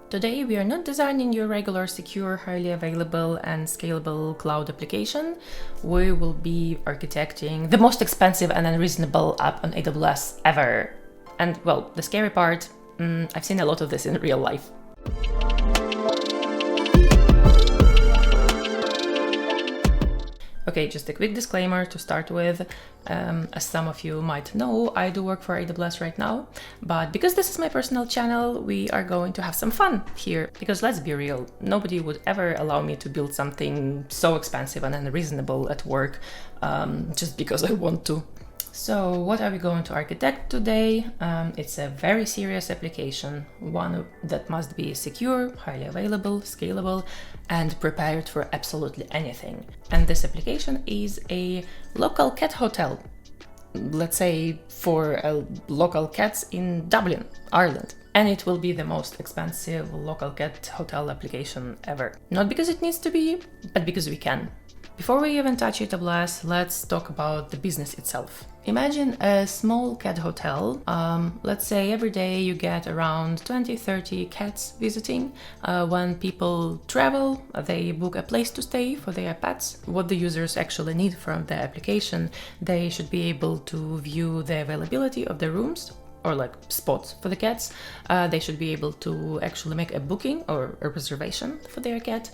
Today we are not designing your regular, secure, highly available and scalable cloud application. We will be architecting the most expensive and unreasonable app on AWS ever. And well, the scary part, I've seen a lot of this in real life. Okay, just a quick disclaimer to start with. As some of you might know, I do work for AWS right now, but because this is my personal channel, we are going to have some fun here. Because let's be real, nobody would ever allow me to build something so expensive and unreasonable at work just because I want to. So what are we going to architect today? It's a very serious application, one that must be secure, highly available, scalable, and prepared for absolutely anything. And this application is a local cat hotel, let's say for local cats in Dublin, Ireland. And it will be the most expensive local cat hotel application ever. Not because it needs to be, but because we can. Before we even touch AWS, let's talk about the business itself. Imagine a small cat hotel. Let's say every day you get around 20-30 cats visiting. When people travel, they book a place to stay for their pets. What the users actually need from the application, they should be able to view the availability of the rooms or like spots for the cats. They should be able to actually make a booking or a reservation for their cat.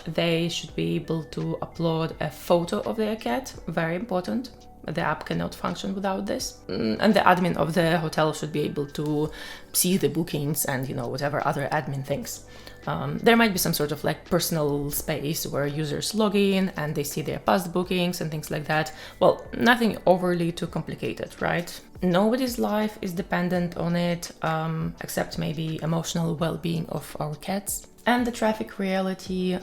They should be able to upload a photo of their cat, very important. The app cannot function without this. And the admin of the hotel should be able to see the bookings and, whatever other admin things. There might be some sort of like personal space where users log in and they see their past bookings and things like that. Well, nothing overly too complicated, right? Nobody's life is dependent on it, except maybe emotional well-being of our cats. And the traffic reality,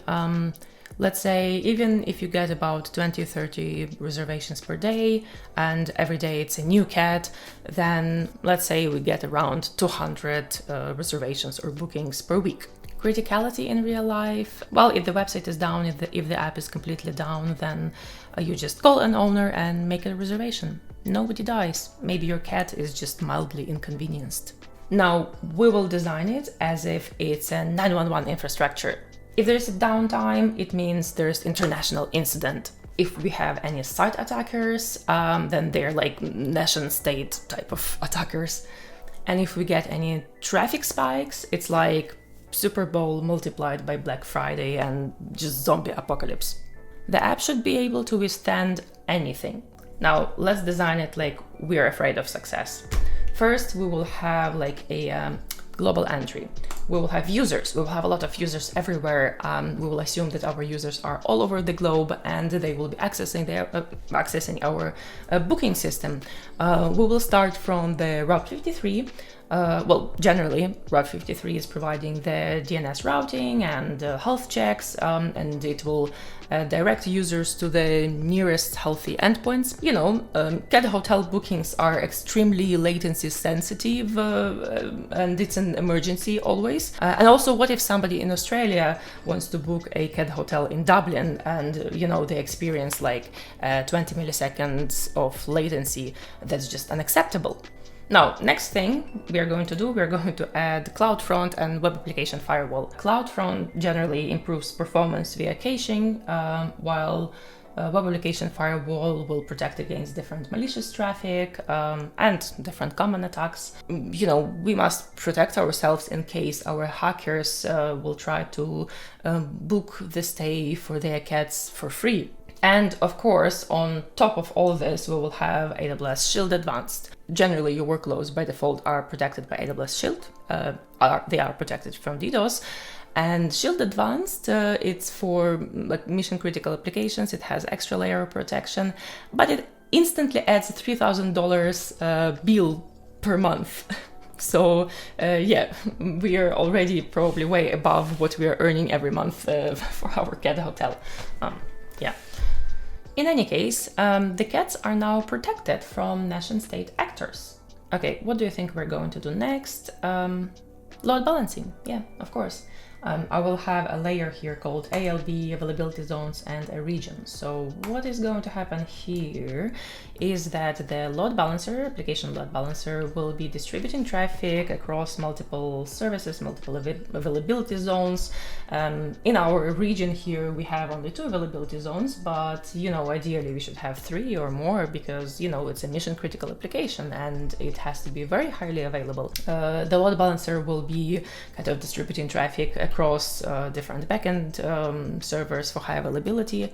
let's say even if you get about 20-30 reservations per day and every day it's a new cat, then let's say we get around 200 reservations or bookings per week. Criticality in real life, well, if the website is down, if the app is completely down, then you just call an owner and make a reservation. Nobody dies. Maybe your cat is just mildly inconvenienced. Now, we will design it as if it's a 911 infrastructure. If there's a downtime, it means there's international incident. If we have any site attackers, then they're like nation-state type of attackers. And if we get any traffic spikes, it's like Super Bowl multiplied by Black Friday and just zombie apocalypse. The app should be able to withstand anything. Now, let's design it like we're afraid of success. First, we will have like a global entry. We will have users. We will have a lot of users everywhere. We will assume that our users are all over the globe and they will be accessing our booking system. We will start from the Route 53. Generally, Route 53 is providing the DNS routing and health checks, and it will direct users to the nearest healthy endpoints. Cat hotel bookings are extremely latency sensitive, and it's an emergency always. And also, what if somebody in Australia wants to book a cat hotel in Dublin and, they experience like 20 milliseconds of latency? That's just unacceptable. Now, next thing we're going to add CloudFront and Web Application Firewall. CloudFront generally improves performance via caching, while Web Application Firewall will protect against different malicious traffic and different common attacks. We must protect ourselves in case our hackers will try to book the stay for their cats for free. And of course, on top of all this, we will have AWS Shield Advanced. Generally, your workloads by default are protected by AWS Shield. They are protected from DDoS. And Shield Advanced, it's for like mission critical applications. It has extra layer of protection, but it instantly adds a $3,000 bill per month. So we are already probably way above what we are earning every month for our cat hotel. In any case, the cats are now protected from nation-state actors. Okay, what do you think we're going to do next? Load balancing, yeah, of course. I will have a layer here called ALB, availability zones, and a region. So what is going to happen here is that the load balancer, application load balancer, will be distributing traffic across multiple services, multiple availability zones. In our region here, we have only 2 availability zones, but ideally we should have 3 or more because it's a mission critical application and it has to be very highly available. The load balancer will be kind of distributing traffic across different backend servers for high availability.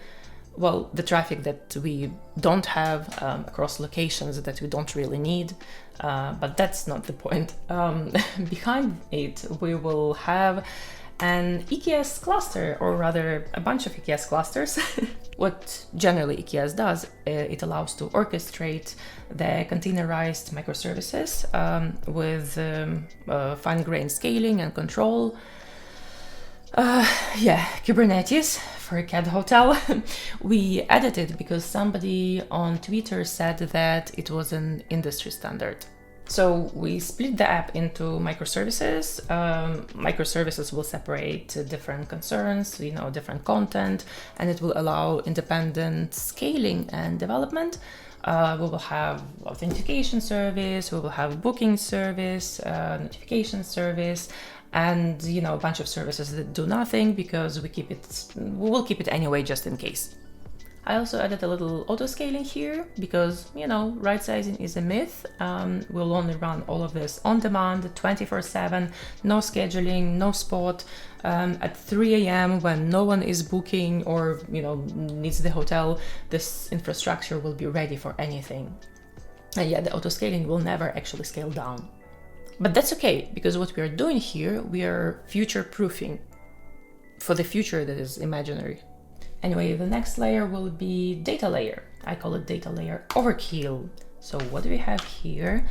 Well, the traffic that we don't have across locations that we don't really need, but that's not the point. Behind it, we will have an EKS cluster, or rather a bunch of EKS clusters. What generally EKS does, it allows to orchestrate the containerized microservices with fine-grained scaling and control. Kubernetes for a cat hotel. We added it because somebody on Twitter said that it was an industry standard. So we split the app into microservices. Microservices will separate different concerns, different content, and it will allow independent scaling and development. We will have authentication service, we will have booking service, notification service, and a bunch of services that do nothing because we will keep it anyway just in case. I also added a little auto scaling here because right sizing is a myth. We'll only run all of this on demand 24/7, no scheduling, no spot. At 3 a.m. when no one is booking or needs the hotel, this infrastructure will be ready for anything. And the auto scaling will never actually scale down. But that's okay, because what we are doing here, we are future-proofing for the future that is imaginary. Anyway, the next layer will be data layer. I call it data layer overkill. So what do we have here?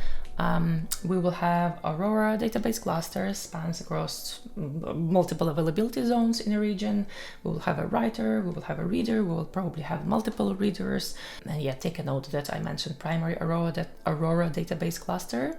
We will have Aurora database clusters, spans across multiple availability zones in a region. We will have a writer, we will have a reader, we will probably have multiple readers. And take a note that I mentioned primary Aurora database cluster.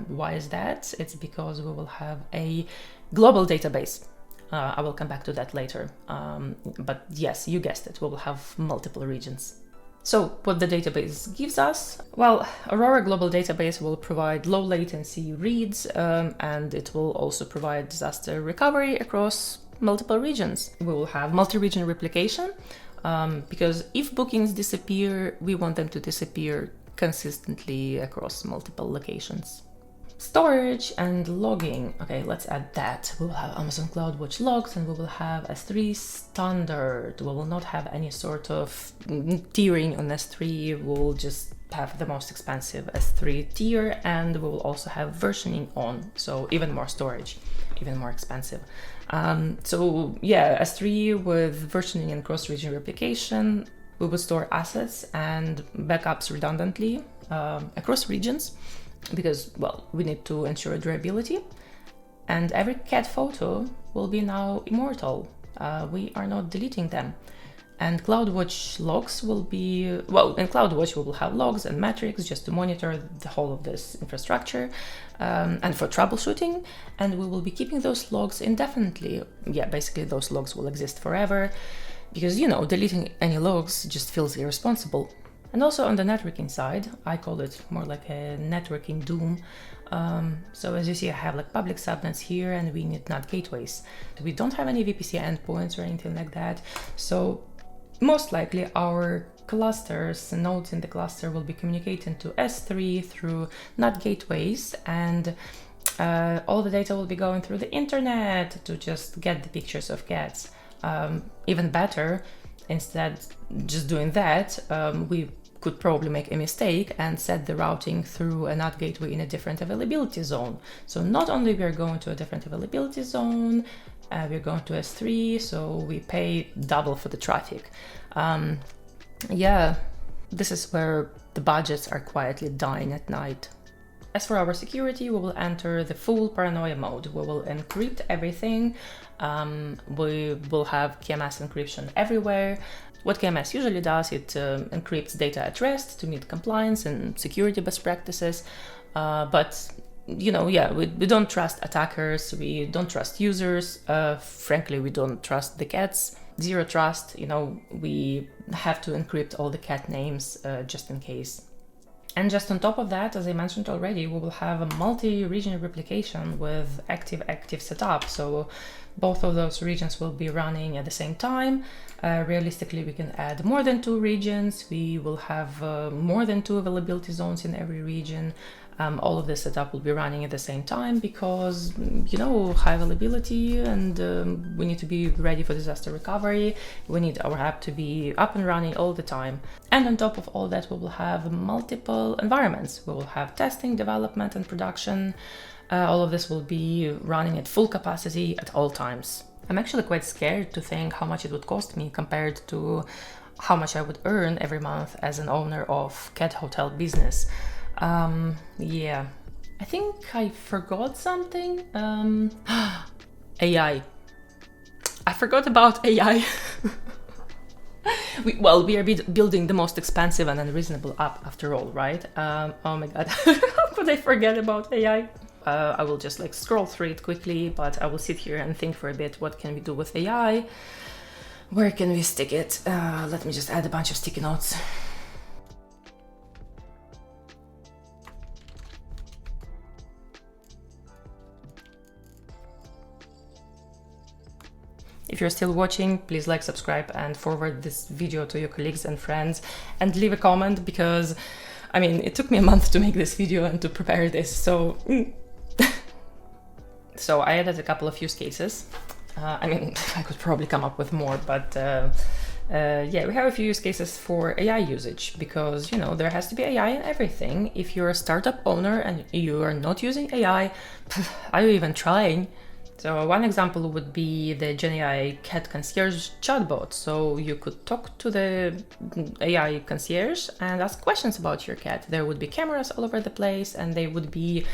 Why is that? It's because we will have a global database. I will come back to that later. But yes, you guessed it, we will have multiple regions. So what the database gives us? Well, Aurora Global Database will provide low latency reads, and it will also provide disaster recovery across multiple regions. We will have multi-region replication, because if bookings disappear, we want them to disappear consistently across multiple locations. Storage and logging. Okay, let's add that. We will have Amazon CloudWatch logs and we will have S3 standard. We will not have any sort of tiering on S3. We'll just have the most expensive S3 tier, and we will also have versioning on. So even more storage, even more expensive. S3 with versioning and cross-region replication. We will store assets and backups redundantly across regions, because, we need to ensure durability. And every cat photo will be now immortal. We are not deleting them. And CloudWatch logs will be, in CloudWatch we will have logs and metrics just to monitor the whole of this infrastructure, and for troubleshooting. And we will be keeping those logs indefinitely. Basically those logs will exist forever, because, deleting any logs just feels irresponsible. And also on the networking side, I call it more like a networking doom. So as you see, I have public subnets here, and we need NAT gateways. We don't have any VPC endpoints or anything like that. So most likely our clusters, nodes in the cluster, will be communicating to S3 through NAT gateways, and all the data will be going through the internet to just get the pictures of cats. Even better, instead just doing that, we could probably make a mistake and set the routing through a NAT gateway in a different availability zone. So not only we are going to a different availability zone, we're going to S3, so we pay double for the traffic. This is where the budgets are quietly dying at night. As for our security, we will enter the full paranoia mode. We will encrypt everything. We will have KMS encryption everywhere. What KMS usually does, it encrypts data at rest to meet compliance and security best practices. But yeah, we don't trust attackers, we don't trust users, frankly, we don't trust the cats. Zero trust, we have to encrypt all the cat names just in case. And just on top of that, as I mentioned already, we will have a multi-region replication with active setup. So both of those regions will be running at the same time. Realistically, we can add more than 2 regions. We will have more than 2 availability zones in every region. All of this setup will be running at the same time because, high availability, and we need to be ready for disaster recovery. We need our app to be up and running all the time. And on top of all that, we will have multiple environments. We will have testing, development, and production. All of this will be running at full capacity at all times. I'm actually quite scared to think how much it would cost me compared to how much I would earn every month as an owner of cat hotel business. Yeah, I think I forgot something. AI. I forgot about AI. We are building the most expensive and unreasonable app after all, right? Oh my god, how could I forget about AI? I will just scroll through it quickly, but I will sit here and think for a bit, what can we do with AI? Where can we stick it? Let me just add a bunch of sticky notes. If you're still watching, please like, subscribe, and forward this video to your colleagues and friends, and leave a comment, because it took me a month to make this video and to prepare this, so so I added a couple of use cases. I could probably come up with more, but yeah, we have a few use cases for AI usage, because there has to be AI in everything. If you're a startup owner and you are not using AI, are you even trying? So one example would be the GenAI Cat Concierge chatbot. So you could talk to the AI concierge and ask questions about your cat. There would be cameras all over the place, and they would be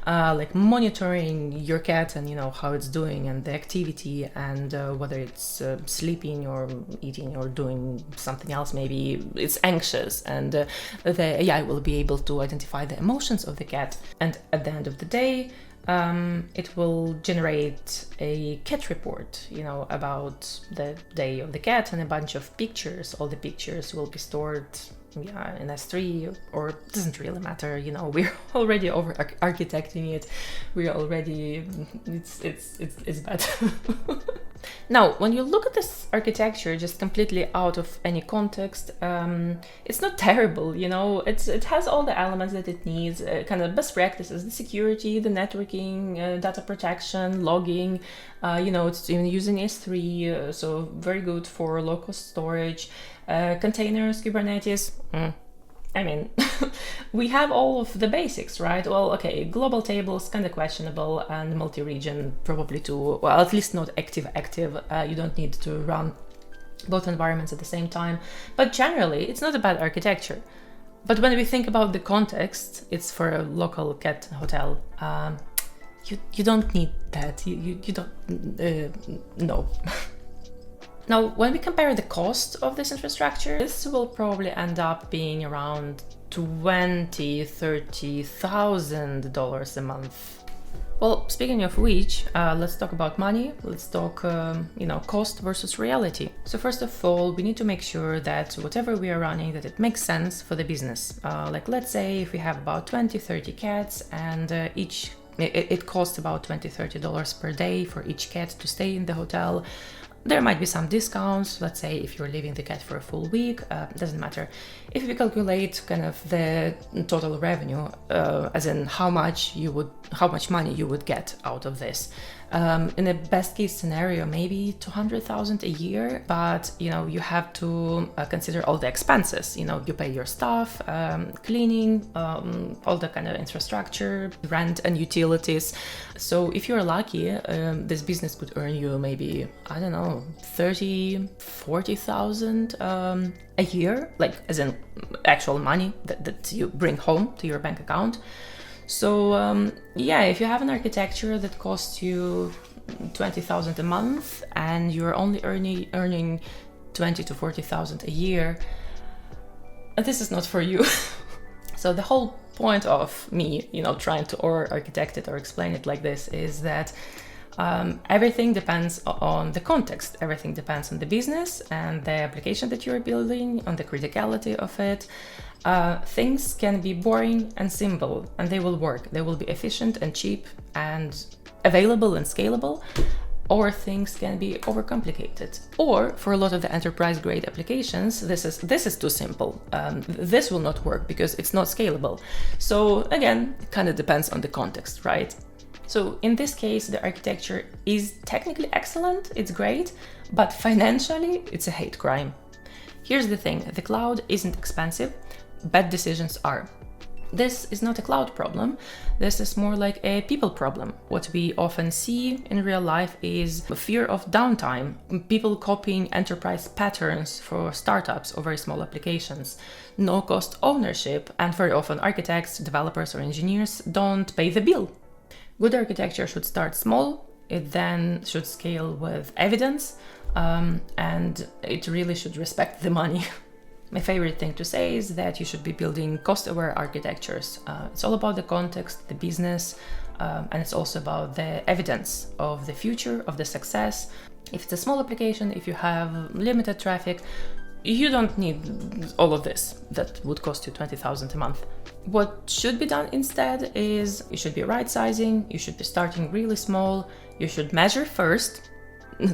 monitoring your cat and how it's doing and the activity, and whether it's sleeping or eating or doing something else. Maybe it's anxious, and the AI will be able to identify the emotions of the cat. And at the end of the day, it will generate a cat report, about the day of the cat, and a bunch of pictures. All the pictures will be stored in S3, or it doesn't really matter. We're already over architecting it. We're already, it's bad. Now, when you look at this architecture just completely out of any context, it's not terrible, it has all the elements that it needs, kind of best practices, the security, the networking, data protection, logging, it's even using S3, so very good for local storage, containers, Kubernetes. We have all of the basics, right? Well, okay, global tables kind of questionable, and multi-region probably too. Well, at least not active. You don't need to run both environments at the same time. But generally, it's not a bad architecture. But when we think about the context, it's for a local cat hotel. You don't need that. You don't. No. Now, when we compare the cost of this infrastructure, this will probably end up being around $20,000-$30,000 a month. Well, speaking of which, let's talk about money. Let's talk, cost versus reality. So first of all, we need to make sure that whatever we are running, that it makes sense for the business. Let's say if we have about 20-30 cats, and it costs about $20-$30 per day for each cat to stay in the hotel. There might be some discounts. Let's say if you're leaving the cat for a full week, doesn't matter. If we calculate kind of the total revenue, as in how much money you would get out of this, in a best case scenario, maybe $200,000 a year. But you have to consider all the expenses. You pay your staff, cleaning, all the kind of infrastructure, rent, and utilities. So if you're lucky, this business could earn you maybe, I don't know, $30,000-$40,000 a year, as in actual money that you bring home to your bank account. So yeah, if you have an architecture that costs you $20,000 a month, and you're only earning $20,000 to $40,000 a year, this is not for you. So the whole point of me, trying to or architect it or explain it like this is that everything depends on the context. Everything depends on the business and the application that you're building, on the criticality of it. Things can be boring and simple, and they will work. They will be efficient and cheap and available and scalable. Or things can be overcomplicated. Or for a lot of the enterprise-grade applications, this is too simple. This will not work because it's not scalable. So again, it kind of depends on the context, right? So in this case, the architecture is technically excellent, it's great, but financially, it's a hate crime. Here's the thing, the cloud isn't expensive, bad decisions are. This is not a cloud problem, this is more like a people problem. What we often see in real life is the fear of downtime, people copying enterprise patterns for startups or very small applications, no cost ownership, and very often architects, developers or engineers don't pay the bill. Good architecture should start small, it then should scale with evidence, and it really should respect the money. My favorite thing to say is that you should be building cost-aware architectures. It's all about the context, the business, and it's also about the evidence of the future, of the success. If it's a small application, if you have limited traffic, you don't need all of this. That would cost you 20,000 a month. What should be done instead is you should be right-sizing, you should be starting really small, you should measure first,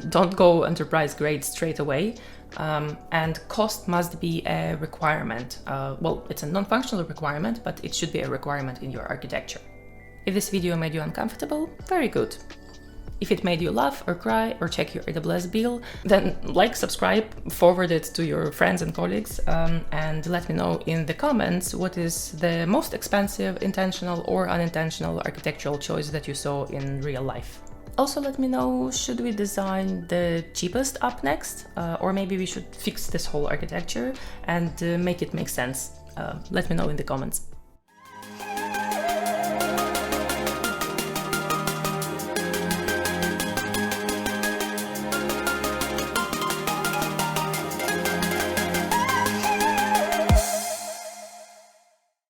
don't go enterprise grade straight away. And cost must be a requirement. Well, it's a non-functional requirement, but it should be a requirement in your architecture. If this video made you uncomfortable, very good. If it made you laugh or cry or check your AWS bill, then like, subscribe, forward it to your friends and colleagues, and let me know in the comments what is the most expensive, intentional or unintentional architectural choice that you saw in real life. Also let me know, should we design the cheapest app next? Or maybe we should fix this whole architecture and make it make sense. Let me know in the comments.